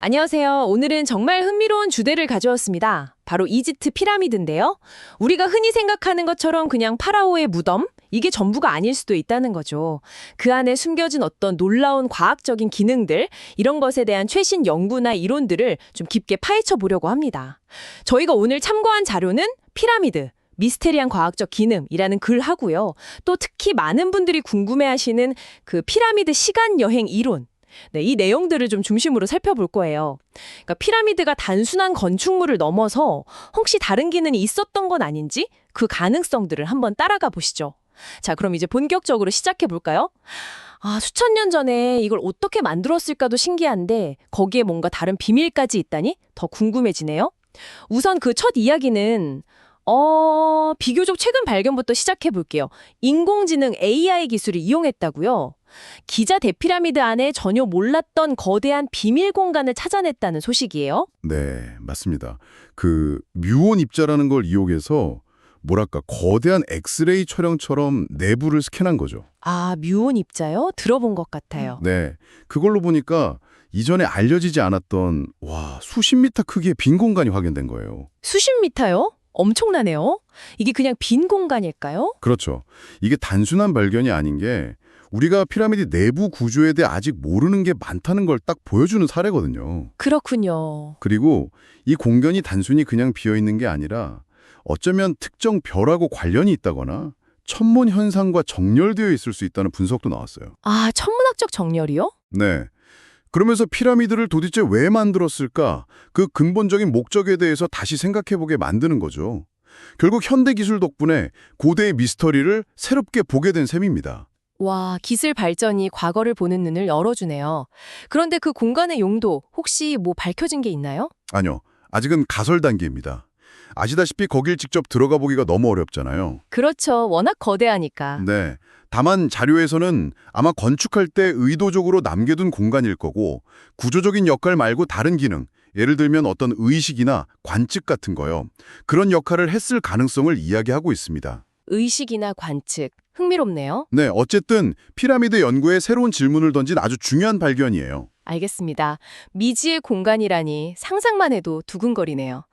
안녕하세요. 오늘은 정말 흥미로운 주제를 가져왔습니다. 바로 이집트 피라미드인데요. 우리가 흔히 생각하는 것처럼 그냥 파라오의 무덤? 이게 전부가 아닐 수도 있다는 거죠. 그 안에 숨겨진 어떤 놀라운 과학적인 기능들, 이런 것에 대한 최신 연구나 이론들을 좀 깊게 파헤쳐 보려고 합니다. 저희가 오늘 참고한 자료는 피라미드, 미스테리한 과학적 기능이라는 글 하고요. 또 특히 많은 분들이 궁금해하시는 그 피라미드 시간 여행 이론, 네, 이 내용들을 좀 중심으로 살펴볼 거예요. 그러니까 피라미드가 단순한 건축물을 넘어서 혹시 다른 기능이 있었던 건 아닌지 그 가능성들을 한번 따라가 보시죠. 자, 그럼 이제 본격적으로 시작해 볼까요? 수천 년 전에 이걸 어떻게 만들었을까도 신기한데 거기에 뭔가 다른 비밀까지 있다니 더 궁금해지네요. 우선 그 첫 이야기는 비교적 최근 발견부터 시작해 볼게요. 인공지능 AI 기술을 이용했다고요? 기자 대피라미드 안에 전혀 몰랐던 거대한 비밀 공간을 찾아냈다는 소식이에요. 네, 맞습니다. 그 뮤온 입자라는 걸 이용해서 뭐랄까 거대한 엑스레이 촬영처럼 내부를 스캔한 거죠. 뮤온 입자요? 들어본 것 같아요. 네, 그걸로 보니까 이전에 알려지지 않았던 수십 미터 크기의 빈 공간이 확인된 거예요. 수십 미터요? 엄청나네요. 이게 그냥 빈 공간일까요? 그렇죠. 이게 단순한 발견이 아닌 게 우리가 피라미드 내부 구조에 대해 아직 모르는 게 많다는 걸 딱 보여주는 사례거든요. 그렇군요. 그리고 이 공간이 단순히 그냥 비어있는 게 아니라 어쩌면 특정 별하고 관련이 있다거나 천문 현상과 정렬되어 있을 수 있다는 분석도 나왔어요. 천문학적 정렬이요? 네. 그러면서 피라미드를 도대체 왜 만들었을까? 그 근본적인 목적에 대해서 다시 생각해보게 만드는 거죠. 결국 현대 기술 덕분에 고대의 미스터리를 새롭게 보게 된 셈입니다. 와, 기술 발전이 과거를 보는 눈을 열어주네요. 그런데 그 공간의 용도 혹시 뭐 밝혀진 게 있나요? 아니요. 아직은 가설 단계입니다. 아시다시피 거길 직접 들어가 보기가 너무 어렵잖아요. 그렇죠. 워낙 거대하니까. 네. 다만 자료에서는 아마 건축할 때 의도적으로 남겨둔 공간일 거고 구조적인 역할 말고 다른 기능, 예를 들면 어떤 의식이나 관측 같은 거요. 그런 역할을 했을 가능성을 이야기하고 있습니다. 의식이나 관측, 흥미롭네요. 네, 어쨌든 피라미드 연구에 새로운 질문을 던진 아주 중요한 발견이에요. 알겠습니다. 미지의 공간이라니 상상만 해도 두근거리네요.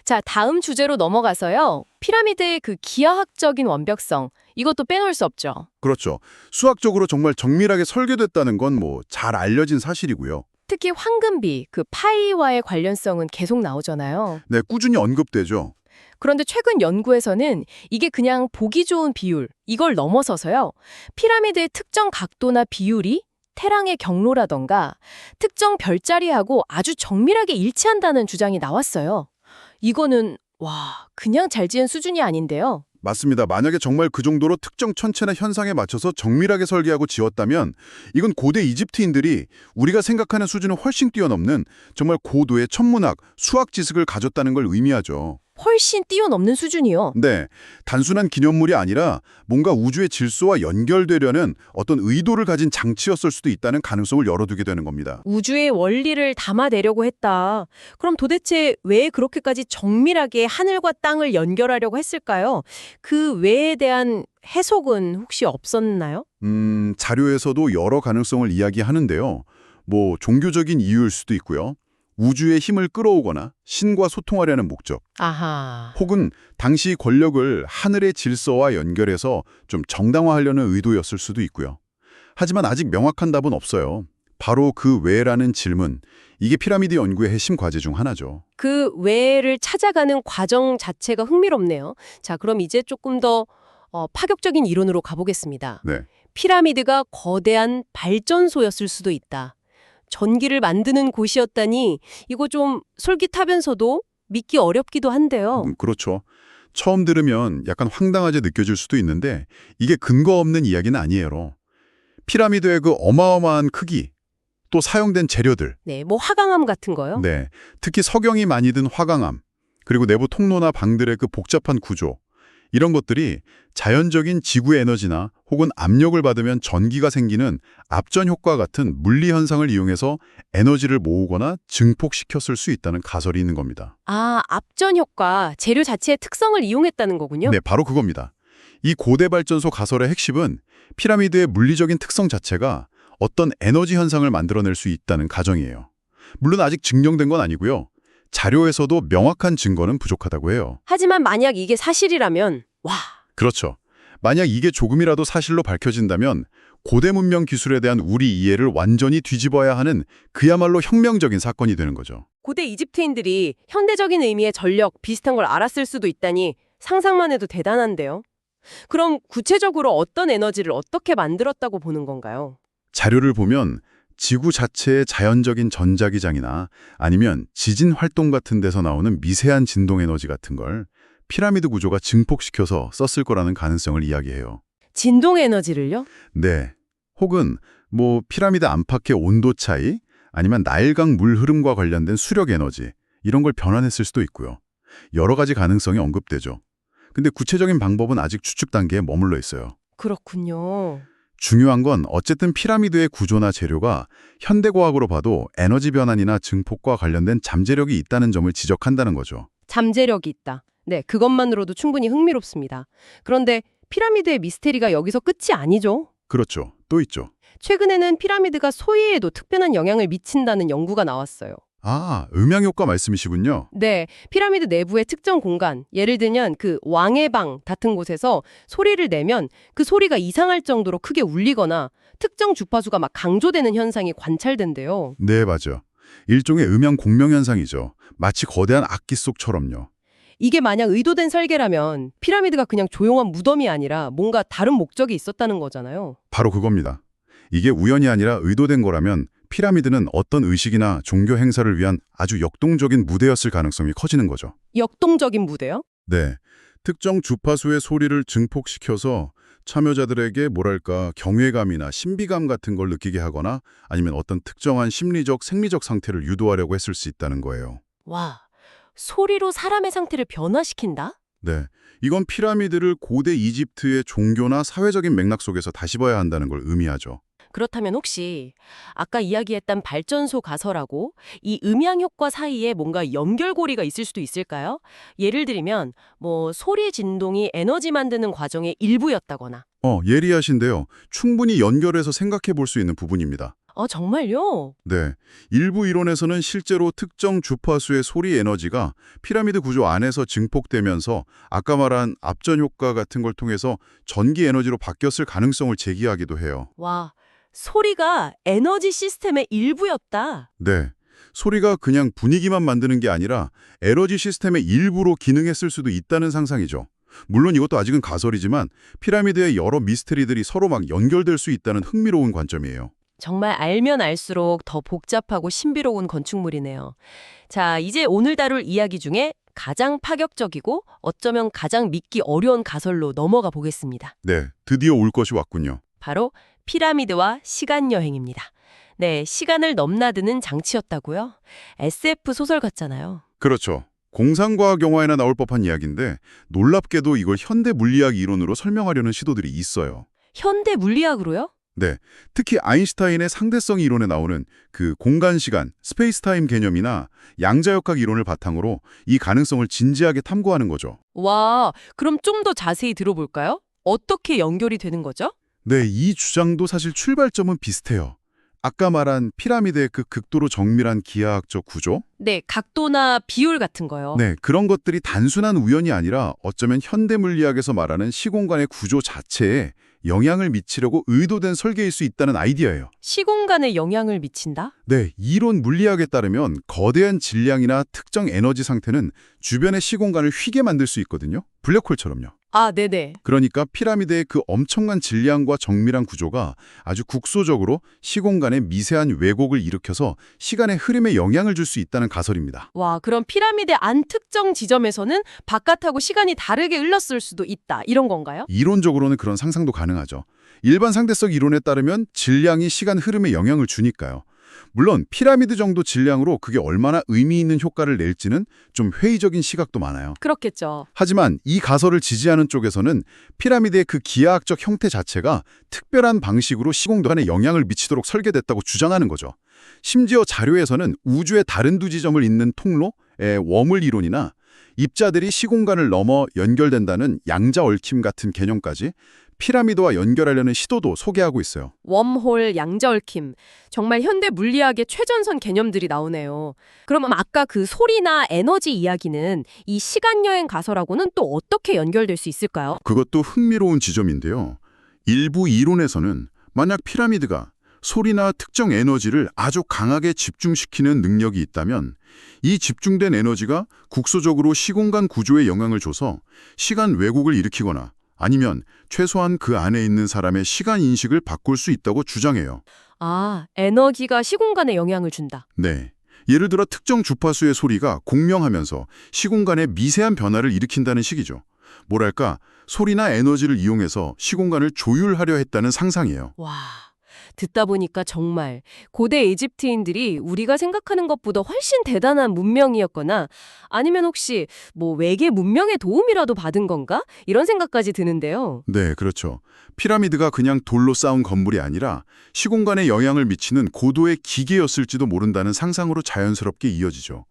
자, 다음 주제로 넘어가서요. 피라미드의 그 기하학적인 완벽성, 이것도 빼놓을 수 없죠. 그렇죠. 수학적으로 정말 정밀하게 설계됐다는 건 잘 알려진 사실이고요. 특히 황금비, 그 파이와의 관련성은 계속 나오잖아요. 네, 꾸준히 언급되죠. 그런데 최근 연구에서는 이게 그냥 보기 좋은 비율, 이걸 넘어서서요. 피라미드의 특정 각도나 비율이 태랑의 경로라던가 특정 별자리하고 아주 정밀하게 일치한다는 주장이 나왔어요. 이거는 그냥 잘 지은 수준이 아닌데요. 맞습니다. 만약에 정말 그 정도로 특정 천체나 현상에 맞춰서 정밀하게 설계하고 지었다면 이건 고대 이집트인들이 우리가 생각하는 수준을 훨씬 뛰어넘는 정말 고도의 천문학, 수학 지식을 가졌다는 걸 의미하죠. 훨씬 뛰어넘는 수준이요. 네, 단순한 기념물이 아니라 뭔가 우주의 질서와 연결되려는 어떤 의도를 가진 장치였을 수도 있다는 가능성을 열어두게 되는 겁니다. 우주의 원리를 담아내려고 했다. 그럼 도대체 왜 그렇게까지 정밀하게 하늘과 땅을 연결하려고 했을까요? 그 왜에 대한 해석은 혹시 없었나요? 자료에서도 여러 가능성을 이야기하는데요. 종교적인 이유일 수도 있고요. 우주의 힘을 끌어오거나 신과 소통하려는 목적, 아하. 혹은 당시 권력을 하늘의 질서와 연결해서 좀 정당화하려는 의도였을 수도 있고요. 하지만 아직 명확한 답은 없어요. 바로 그 왜라는 질문, 이게 피라미드 연구의 핵심 과제 중 하나죠. 그 왜를 찾아가는 과정 자체가 흥미롭네요. 자, 그럼 이제 조금 더 파격적인 이론으로 가보겠습니다. 네, 피라미드가 거대한 발전소였을 수도 있다. 전기를 만드는 곳이었다니 이거 좀 솔깃하면서도 믿기 어렵기도 한데요. 그렇죠. 처음 들으면 약간 황당하게 느껴질 수도 있는데 이게 근거 없는 이야기는 아니에요. 피라미드의 그 어마어마한 크기, 또 사용된 재료들, 네, 뭐 화강암 같은 거요? 네, 특히 석영이 많이 든 화강암, 그리고 내부 통로나 방들의 그 복잡한 구조, 이런 것들이 자연적인 지구 에너지나 혹은 압력을 받으면 전기가 생기는 압전 효과 같은 물리 현상을 이용해서 에너지를 모으거나 증폭시켰을 수 있다는 가설이 있는 겁니다. 압전 효과, 재료 자체의 특성을 이용했다는 거군요. 네, 바로 그겁니다. 이 고대 발전소 가설의 핵심은 피라미드의 물리적인 특성 자체가 어떤 에너지 현상을 만들어낼 수 있다는 가정이에요. 물론 아직 증명된 건 아니고요. 자료에서도 명확한 증거는 부족하다고 해요. 하지만 만약 이게 사실이라면 와, 그렇죠. 만약 이게 조금이라도 사실로 밝혀진다면 고대 문명 기술에 대한 우리 이해를 완전히 뒤집어야 하는 그야말로 혁명적인 사건이 되는 거죠. 고대 이집트인들이 현대적인 의미의 전력 비슷한 걸 알았을 수도 있다니 상상만 해도 대단한데요. 그럼 구체적으로 어떤 에너지를 어떻게 만들었다고 보는 건가요? 자료를 보면 지구 자체의 자연적인 전자기장이나 아니면 지진 활동 같은 데서 나오는 미세한 진동 에너지 같은 걸 피라미드 구조가 증폭시켜서 썼을 거라는 가능성을 이야기해요. 진동 에너지를요? 네. 혹은 피라미드 안팎의 온도 차이, 아니면 나일강 물 흐름과 관련된 수력 에너지, 이런 걸 변환했을 수도 있고요. 여러 가지 가능성이 언급되죠. 근데 구체적인 방법은 아직 추측 단계에 머물러 있어요. 그렇군요. 중요한 건 어쨌든 피라미드의 구조나 재료가 현대과학으로 봐도 에너지 변환이나 증폭과 관련된 잠재력이 있다는 점을 지적한다는 거죠. 잠재력이 있다. 네, 그것만으로도 충분히 흥미롭습니다. 그런데 피라미드의 미스테리가 여기서 끝이 아니죠. 그렇죠. 또 있죠. 최근에는 피라미드가 소위에도 특별한 영향을 미친다는 연구가 나왔어요. 아, 음향효과 말씀이시군요. 네, 피라미드 내부의 특정 공간, 예를 들면 그 왕의 방 같은 곳에서 소리를 내면 그 소리가 이상할 정도로 크게 울리거나 특정 주파수가 막 강조되는 현상이 관찰된대요. 네, 맞아. 일종의 음향 공명 현상이죠. 마치 거대한 악기 속처럼요. 이게 만약 의도된 설계라면 피라미드가 그냥 조용한 무덤이 아니라 뭔가 다른 목적이 있었다는 거잖아요. 바로 그겁니다. 이게 우연이 아니라 의도된 거라면 피라미드는 어떤 의식이나 종교 행사를 위한 아주 역동적인 무대였을 가능성이 커지는 거죠. 역동적인 무대요? 네. 특정 주파수의 소리를 증폭시켜서 참여자들에게 경외감이나 신비감 같은 걸 느끼게 하거나 아니면 어떤 특정한 심리적, 생리적 상태를 유도하려고 했을 수 있다는 거예요. 와, 소리로 사람의 상태를 변화시킨다? 네. 이건 피라미드를 고대 이집트의 종교나 사회적인 맥락 속에서 다시 봐야 한다는 걸 의미하죠. 그렇다면 혹시 아까 이야기했던 발전소 가설하고 이 음향 효과 사이에 뭔가 연결고리가 있을 수도 있을까요? 예를 들면 소리 진동이 에너지 만드는 과정의 일부였다거나. 예리하신데요. 충분히 연결해서 생각해 볼 수 있는 부분입니다. 정말요? 네. 일부 이론에서는 실제로 특정 주파수의 소리 에너지가 피라미드 구조 안에서 증폭되면서 아까 말한 압전 효과 같은 걸 통해서 전기 에너지로 바뀌었을 가능성을 제기하기도 해요. 와, 소리가 에너지 시스템의 일부였다. 네. 소리가 그냥 분위기만 만드는 게 아니라 에너지 시스템의 일부로 기능했을 수도 있다는 상상이죠. 물론 이것도 아직은 가설이지만 피라미드의 여러 미스테리들이 서로 막 연결될 수 있다는 흥미로운 관점이에요. 정말 알면 알수록 더 복잡하고 신비로운 건축물이네요. 자, 이제 오늘 다룰 이야기 중에 가장 파격적이고 어쩌면 가장 믿기 어려운 가설로 넘어가 보겠습니다. 네. 드디어 올 것이 왔군요. 바로 피라미드와 시간 여행입니다. 네, 시간을 넘나드는 장치였다고요? SF 소설 같잖아요. 그렇죠. 공상과학 영화에나 나올 법한 이야기인데 놀랍게도 이걸 현대 물리학 이론으로 설명하려는 시도들이 있어요. 현대 물리학으로요? 네, 특히 아인슈타인의 상대성 이론에 나오는 그 공간-시간, 스페이스-타임 개념이나 양자역학 이론을 바탕으로 이 가능성을 진지하게 탐구하는 거죠. 와, 그럼 좀 더 자세히 들어볼까요? 어떻게 연결이 되는 거죠? 네, 이 주장도 사실 출발점은 비슷해요. 아까 말한 피라미드의 그 극도로 정밀한 기하학적 구조? 네, 각도나 비율 같은 거요. 네, 그런 것들이 단순한 우연이 아니라 어쩌면 현대 물리학에서 말하는 시공간의 구조 자체에 영향을 미치려고 의도된 설계일 수 있다는 아이디어예요. 시공간에 영향을 미친다? 네, 이론 물리학에 따르면 거대한 질량이나 특정 에너지 상태는 주변의 시공간을 휘게 만들 수 있거든요. 블랙홀처럼요. 아, 네네. 그러니까 피라미드의 그 엄청난 질량과 정밀한 구조가 아주 국소적으로 시공간에 미세한 왜곡을 일으켜서 시간의 흐름에 영향을 줄 수 있다는 가설입니다. 와, 그럼 피라미드 안 특정 지점에서는 바깥하고 시간이 다르게 흘렀을 수도 있다. 이런 건가요? 이론적으로는 그런 상상도 가능하죠. 일반 상대성 이론에 따르면 질량이 시간 흐름에 영향을 주니까요. 물론 피라미드 정도 질량으로 그게 얼마나 의미 있는 효과를 낼지는 좀 회의적인 시각도 많아요. 그렇겠죠. 하지만 이 가설을 지지하는 쪽에서는 피라미드의 그 기하학적 형태 자체가 특별한 방식으로 시공간에 영향을 미치도록 설계됐다고 주장하는 거죠. 심지어 자료에서는 우주의 다른 두 지점을 잇는 통로의 워물 이론이나 입자들이 시공간을 넘어 연결된다는 양자 얽힘 같은 개념까지 피라미드와 연결하려는 시도도 소개하고 있어요. 웜홀, 양자얽힘, 정말 현대 물리학의 최전선 개념들이 나오네요. 그럼 아까 그 소리나 에너지 이야기는 이 시간여행 가설하고는 또 어떻게 연결될 수 있을까요? 그것도 흥미로운 지점인데요. 일부 이론에서는 만약 피라미드가 소리나 특정 에너지를 아주 강하게 집중시키는 능력이 있다면 이 집중된 에너지가 국소적으로 시공간 구조에 영향을 줘서 시간 왜곡을 일으키거나 아니면 최소한 그 안에 있는 사람의 시간 인식을 바꿀 수 있다고 주장해요. 아, 에너지가 시공간에 영향을 준다. 네. 예를 들어 특정 주파수의 소리가 공명하면서 시공간에 미세한 변화를 일으킨다는 식이죠. 뭐랄까, 소리나 에너지를 이용해서 시공간을 조율하려 했다는 상상이에요. 와, 듣다 보니까 정말 고대 이집트인들이 우리가 생각하는 것보다 훨씬 대단한 문명이었거나 아니면 혹시 뭐 외계 문명의 도움이라도 받은 건가? 이런 생각까지 드는데요. 네, 그렇죠. 피라미드가 그냥 돌로 쌓은 건물이 아니라 시공간에 영향을 미치는 고도의 기계였을지도 모른다는 상상으로 자연스럽게 이어지죠.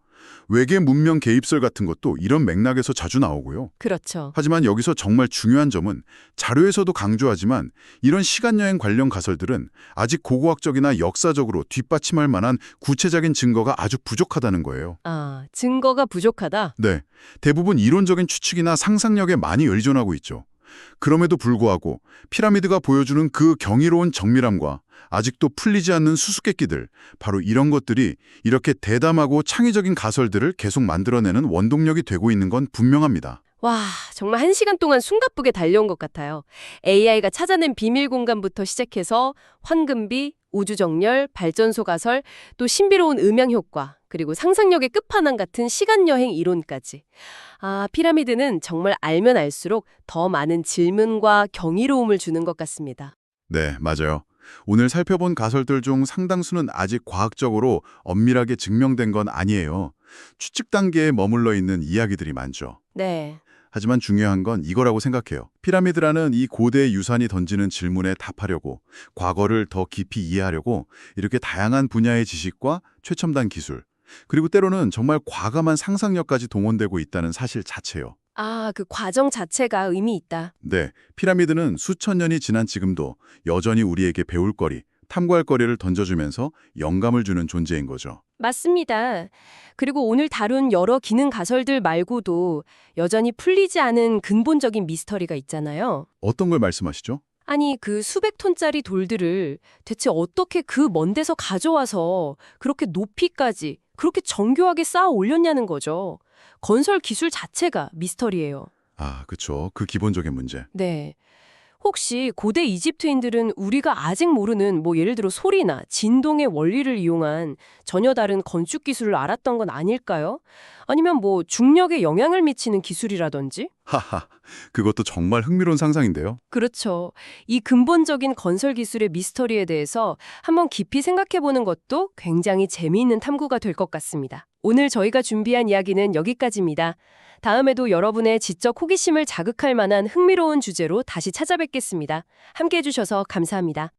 외계 문명 개입설 같은 것도 이런 맥락에서 자주 나오고요. 그렇죠. 하지만 여기서 정말 중요한 점은 자료에서도 강조하지만 이런 시간여행 관련 가설들은 아직 고고학적이나 역사적으로 뒷받침할 만한 구체적인 증거가 아주 부족하다는 거예요. 아, 증거가 부족하다? 네, 대부분 이론적인 추측이나 상상력에 많이 의존하고 있죠. 그럼에도 불구하고 피라미드가 보여주는 그 경이로운 정밀함과 아직도 풀리지 않는 수수께끼들, 바로 이런 것들이 이렇게 대담하고 창의적인 가설들을 계속 만들어내는 원동력이 되고 있는 건 분명합니다. 와, 정말 1시간 동안 숨가쁘게 달려온 것 같아요. AI가 찾아낸 비밀 공간부터 시작해서 황금비, 우주정렬, 발전소 가설, 또 신비로운 음향 효과, 그리고 상상력의 끝판왕 같은 시간여행 이론까지. 아, 피라미드는 정말 알면 알수록 더 많은 질문과 경이로움을 주는 것 같습니다. 네, 맞아요. 오늘 살펴본 가설들 중 상당수는 아직 과학적으로 엄밀하게 증명된 건 아니에요. 추측 단계에 머물러 있는 이야기들이 많죠. 네. 하지만 중요한 건 이거라고 생각해요. 피라미드라는 이 고대 유산이 던지는 질문에 답하려고, 과거를 더 깊이 이해하려고 이렇게 다양한 분야의 지식과 최첨단 기술, 그리고 때로는 정말 과감한 상상력까지 동원되고 있다는 사실 자체요. 아, 그 과정 자체가 의미 있다. 네, 피라미드는 수천 년이 지난 지금도 여전히 우리에게 배울 거리, 탐구할 거리를 던져주면서 영감을 주는 존재인 거죠. 맞습니다. 그리고 오늘 다룬 여러 기능 가설들 말고도 여전히 풀리지 않은 근본적인 미스터리가 있잖아요. 어떤 걸 말씀하시죠? 아니, 그 수백 톤짜리 돌들을 대체 어떻게 그 먼 데서 가져와서 그렇게 높이까지 그렇게 정교하게 쌓아 올렸냐는 거죠. 건설 기술 자체가 미스터리예요. 아, 그쵸. 그 기본적인 문제. 네. 혹시 고대 이집트인들은 우리가 아직 모르는 예를 들어 소리나 진동의 원리를 이용한 전혀 다른 건축 기술을 알았던 건 아닐까요? 아니면 중력에 영향을 미치는 기술이라든지? 하하, 그것도 정말 흥미로운 상상인데요. 그렇죠. 이 근본적인 건설 기술의 미스터리에 대해서 한번 깊이 생각해보는 것도 굉장히 재미있는 탐구가 될 것 같습니다. 오늘 저희가 준비한 이야기는 여기까지입니다. 다음에도 여러분의 지적 호기심을 자극할 만한 흥미로운 주제로 다시 찾아뵙겠습니다. 함께해 주셔서 감사합니다.